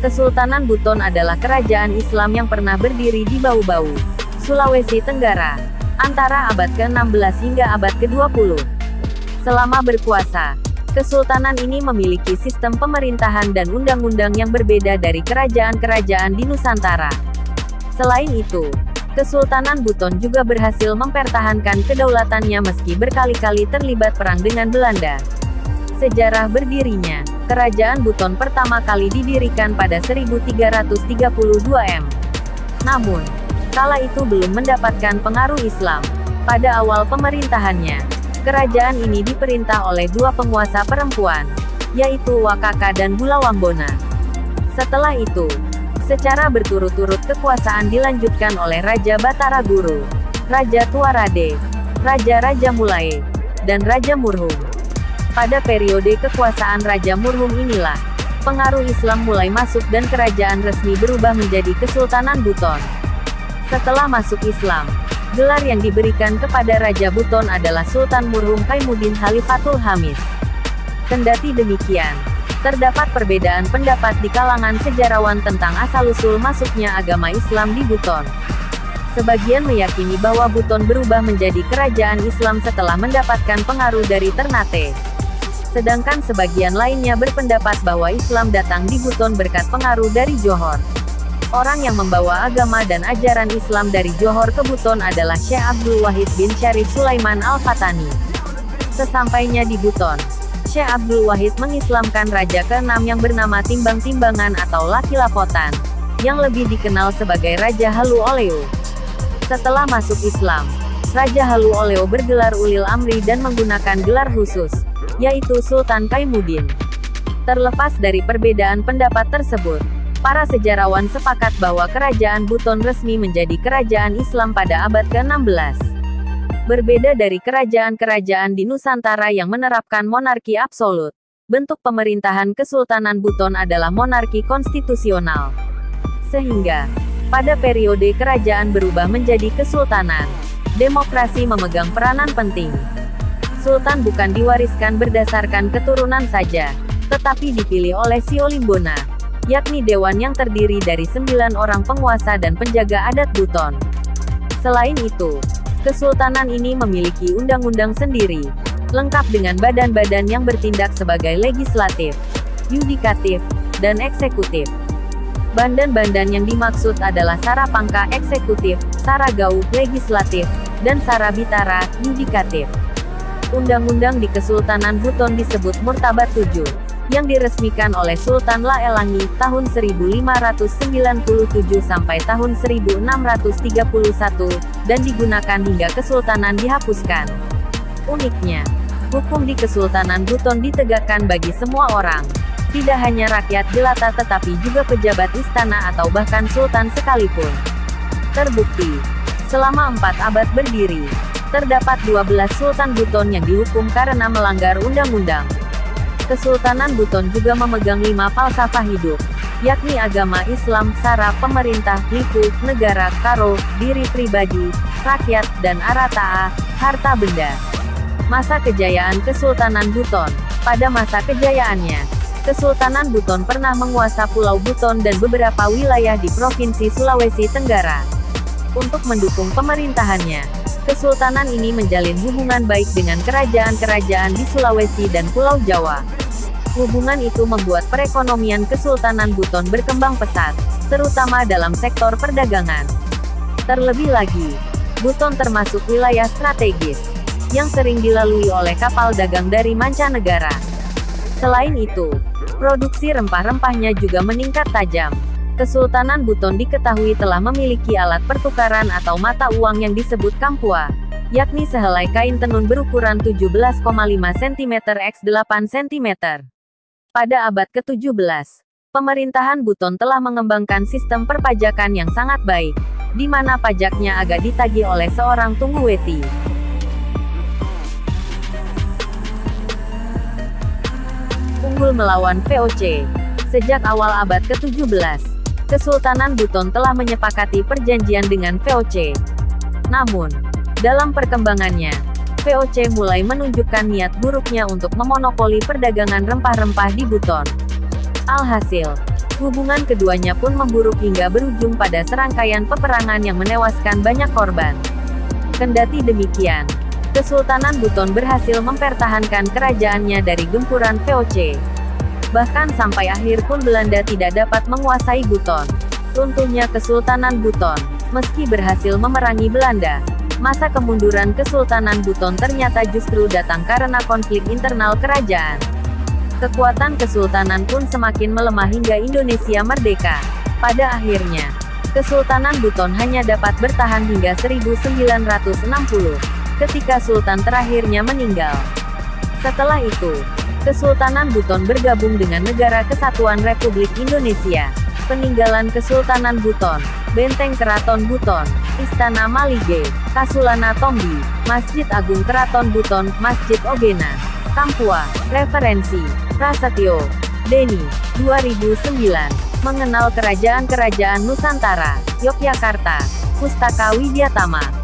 Kesultanan Buton adalah kerajaan Islam yang pernah berdiri di Bau-Bau, Sulawesi Tenggara, antara abad ke-16 hingga abad ke-20. Selama berkuasa, kesultanan ini memiliki sistem pemerintahan dan undang-undang yang berbeda dari kerajaan-kerajaan di Nusantara. Selain itu, Kesultanan Buton juga berhasil mempertahankan kedaulatannya meski berkali-kali terlibat perang dengan Belanda. Sejarah berdirinya, Kerajaan Buton pertama kali didirikan pada 1332 m. Namun, kala itu belum mendapatkan pengaruh Islam. Pada awal pemerintahannya, kerajaan ini diperintah oleh dua penguasa perempuan, yaitu Wakaka dan Bulawambona. Setelah itu, secara berturut-turut kekuasaan dilanjutkan oleh Raja Batara Guru, Raja Tuarade, Raja-Raja Mulaye, dan Raja Murhum. Pada periode kekuasaan Raja Murhum inilah, pengaruh Islam mulai masuk dan kerajaan resmi berubah menjadi Kesultanan Buton. Setelah masuk Islam, gelar yang diberikan kepada Raja Buton adalah Sultan Murhum Kaimuddin Khalifatul Khamis. Kendati demikian, terdapat perbedaan pendapat di kalangan sejarawan tentang asal-usul masuknya agama Islam di Buton. Sebagian meyakini bahwa Buton berubah menjadi kerajaan Islam setelah mendapatkan pengaruh dari Ternate. Sedangkan sebagian lainnya berpendapat bahwa Islam datang di Buton berkat pengaruh dari Johor. Orang yang membawa agama dan ajaran Islam dari Johor ke Buton adalah Syekh Abdul Wahid bin Syarif Sulaiman Al-Fatani. Sesampainya di Buton, Syekh Abdul Wahid mengislamkan Raja ke-6 yang bernama Timbang-Timbangan atau Laki Lapotan, yang lebih dikenal sebagai Raja Halu Oleo. Setelah masuk Islam, Raja Halu Oleo bergelar Ulil Amri dan menggunakan gelar khusus, yaitu Sultan Kaimuddin. Terlepas dari perbedaan pendapat tersebut, para sejarawan sepakat bahwa kerajaan Buton resmi menjadi kerajaan Islam pada abad ke-16. Berbeda dari kerajaan-kerajaan di Nusantara yang menerapkan monarki absolut, bentuk pemerintahan Kesultanan Buton adalah monarki konstitusional. Sehingga, pada periode kerajaan berubah menjadi kesultanan, demokrasi memegang peranan penting. Sultan bukan diwariskan berdasarkan keturunan saja, tetapi dipilih oleh Siolimbona, yakni dewan yang terdiri dari 9 orang penguasa dan penjaga adat Buton. Selain itu, kesultanan ini memiliki undang-undang sendiri, lengkap dengan badan-badan yang bertindak sebagai legislatif, yudikatif, dan eksekutif. Badan-badan yang dimaksud adalah Sarapangka eksekutif, Saragau legislatif, dan Sarabitara yudikatif. Undang-undang di Kesultanan Buton disebut Murtabat 7, yang diresmikan oleh Sultan Laelangi tahun 1597 sampai tahun 1631, dan digunakan hingga kesultanan dihapuskan. Uniknya, hukum di Kesultanan Buton ditegakkan bagi semua orang, tidak hanya rakyat jelata tetapi juga pejabat istana atau bahkan sultan sekalipun. Terbukti, selama 4 abad berdiri, terdapat 12 Sultan Buton yang dihukum karena melanggar undang-undang. Kesultanan Buton juga memegang 5 falsafah hidup, yakni agama Islam, sara, pemerintah, liku, negara, karo, diri pribadi, rakyat, dan arataa, harta benda. Masa kejayaan Kesultanan Buton. Pada masa kejayaannya, Kesultanan Buton pernah menguasai Pulau Buton dan beberapa wilayah di Provinsi Sulawesi Tenggara. Untuk mendukung pemerintahannya, Kesultanan ini menjalin hubungan baik dengan kerajaan-kerajaan di Sulawesi dan Pulau Jawa. Hubungan itu membuat perekonomian Kesultanan Buton berkembang pesat, terutama dalam sektor perdagangan. Terlebih lagi, Buton termasuk wilayah strategis, yang sering dilalui oleh kapal dagang dari mancanegara. Selain itu, produksi rempah-rempahnya juga meningkat tajam. Kesultanan Buton diketahui telah memiliki alat pertukaran atau mata uang yang disebut kampua, yakni sehelai kain tenun berukuran 17,5 cm x 8 cm. Pada abad ke-17, pemerintahan Buton telah mengembangkan sistem perpajakan yang sangat baik, di mana pajaknya agak ditagih oleh seorang tungguweti. Unggul melawan VOC. Sejak awal abad ke-17, Kesultanan Buton telah menyepakati perjanjian dengan VOC. Namun, dalam perkembangannya, VOC mulai menunjukkan niat buruknya untuk memonopoli perdagangan rempah-rempah di Buton. Alhasil, Hubungan keduanya pun memburuk hingga berujung pada serangkaian peperangan yang menewaskan banyak korban. Kendati demikian, Kesultanan Buton berhasil mempertahankan kerajaannya dari gempuran VOC. Bahkan sampai akhir pun Belanda tidak dapat menguasai Buton. Runtuhnya Kesultanan Buton. Meski berhasil memerangi Belanda, masa kemunduran Kesultanan Buton ternyata justru datang karena konflik internal kerajaan. Kekuatan kesultanan pun semakin melemah hingga Indonesia merdeka. Pada akhirnya, Kesultanan Buton hanya dapat bertahan hingga 1960, ketika Sultan terakhirnya meninggal. Setelah itu, Kesultanan Buton bergabung dengan Negara Kesatuan Republik Indonesia. Peninggalan Kesultanan Buton, Benteng Keraton Buton, Istana Malige, Kasulana Tombi, Masjid Agung Keraton Buton, Masjid Ogena, Kampua. Referensi, Prasetyo, Denny, 2009. Mengenal Kerajaan-Kerajaan Nusantara, Yogyakarta, Pustaka Widyatama.